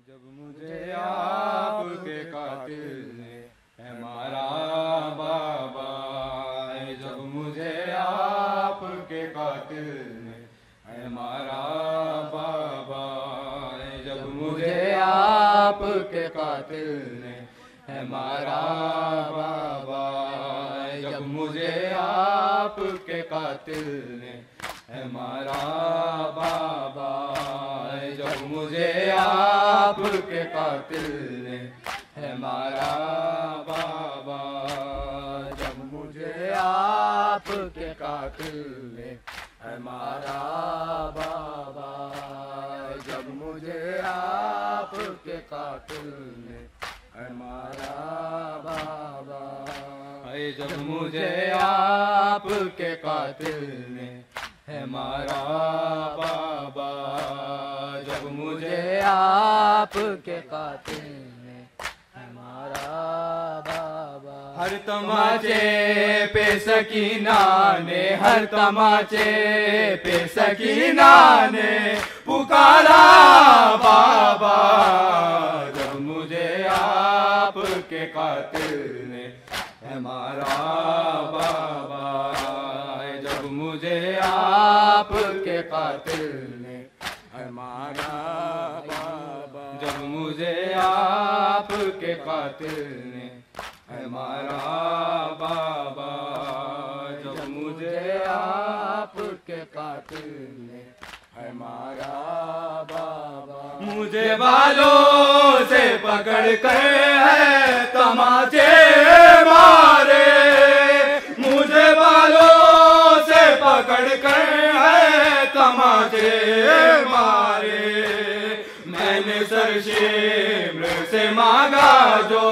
जब मुझे आपके कातिल ने है मारा बाबा, जब मुझे आपके कातिल ने है मारा बाबा, जब मुझे आपके कातिल ने है मारा बाबा, जब मुझे आपके कातिल ने है मारा बाबा, जब मुझे आपके कातिल ने है मारा बाबा, जब मुझे आपके कातिल ने है मारा बाबा, जब मुझे आपके कातिल ने है मारा बाबा, जब मुझे आपके कातिल ने है मारा बाबा, जब मुझे आपके कातिल ने है मारा बाबा। हर तमाचे पे सकीना ने, हर तमाचे पे सकीना ने पुकारा बाबा, जब मुझे आपके कातिल ने है मारा बाबा, जब मुझे आपके कातिल ने है मारा बाबा, जब मुझे आपके कातिल ने है मारा बाबा, जब मुझे आपके कातिल ने है मारा बाबा। मुझे बालों से पकड़ कर है तमाचे मारे, मुझे बालों से पकड़ कर है तमाचे मारे, मैंने सरशेम्र से मांगा जो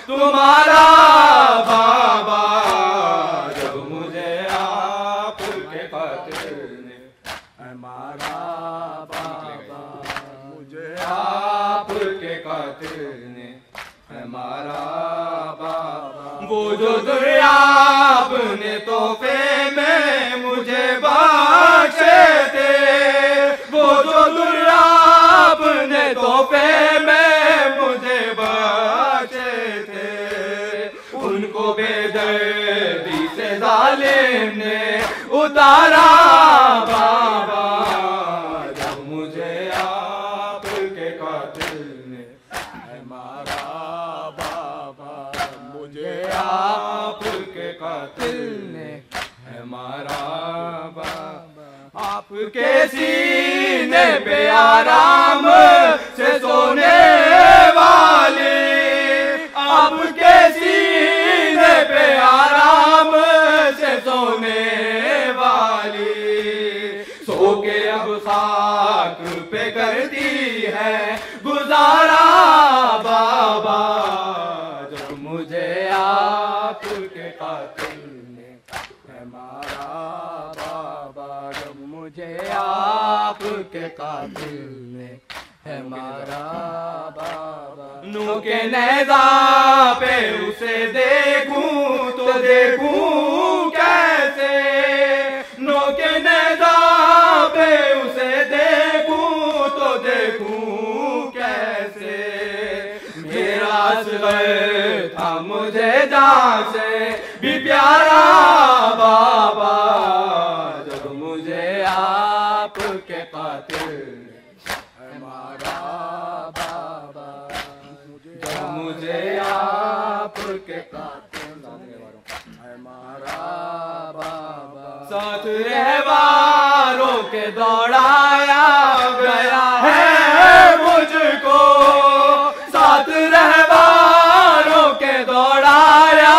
तुम्हारा बाबा, जब मुझे आपके कातिल ने है मारा बाबा, मुझे आपके कातिल ने है मारा बाबा। वो जो दुनिया आपने तोहफे में मुझे बख्शे थे, वो जो दुनिया आपने तोहफे में मुझे बख्शे थे, उनको बेदर्दी से जालिम ने उतारा बाबा, जब मुझे आपके कातिल ने है मारा बाबा, मुझे आपके कातिल ने है मारा बाबा। आपके सीने पे आराम से सोने वाली, आपके सीने पे आराम से सोने वाली, सो के अब खाक पे करती है गुजारा बाबा, जब मुझे आपके कातिल ने है मारा बाबा, जब मुझे आपके कातिल ने है मारा बाबा। नू के नेज़ा पे उसे देखूं तो देखूं कैसे, नू के नेज़ा पे उसे देखूं तो देखूं कैसे, मेरा असग़र था मुझे जान से भी प्यारा बाबा, जब मुझे आपके कातिल है मारा बाबा, जब मुझे आपके कातिल है मारा बाबा। साथ रहवारों के दौड़ाया गया है मुझको, साथ रहवारों के दौड़ाया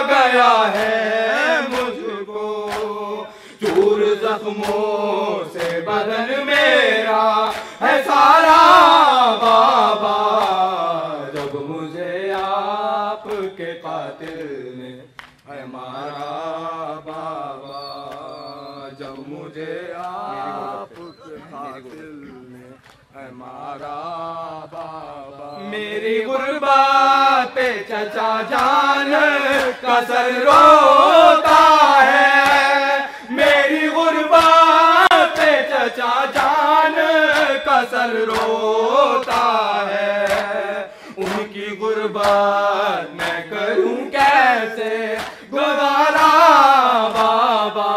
गया है मुझको, चूर जख्मों से बदन मेरा है सारा बाबा, जब मुझे आपके कातिल ने है मारा बाबा, जब मुझे आपके कातिल ने है मारा बाबा। मेरी गुर्बत पे चचा जान का सर रोता है, मेरी गुर्बत पे चचा जान का सर रोता है, मोहब्बत मैं करूं कैसे गुजारा बाबा,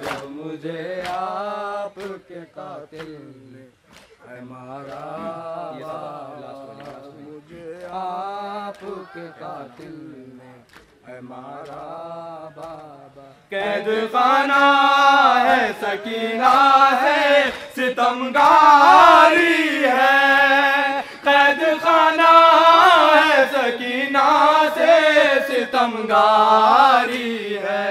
जब मुझे आपके कातिल ने मारा बाबा, मुझे आपके कातिल ने मारा बाबा। कैद खाना है, सकीना है, सितमगारी है, कैद खाना है, सकीना से सितमगारी है।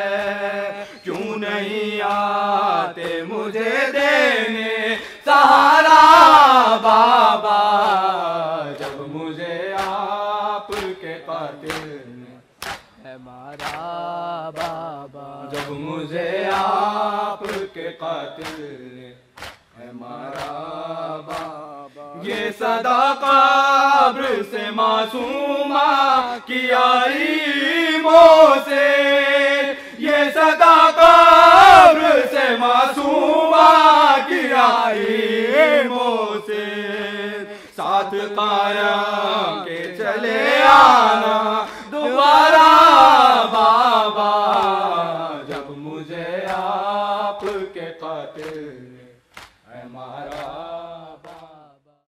क्यों नहीं आते मुझे देने सहारा बाबा, जब मुझे आपके कातिल ने मारा बाबा, जब मुझे आपके कातिल ने मारा बाबा। ये सदा कब्र से मासूमा की आई मोसे, ये सदा कब्र से मासूमा की आई मोसे। साथ कायम के चले आना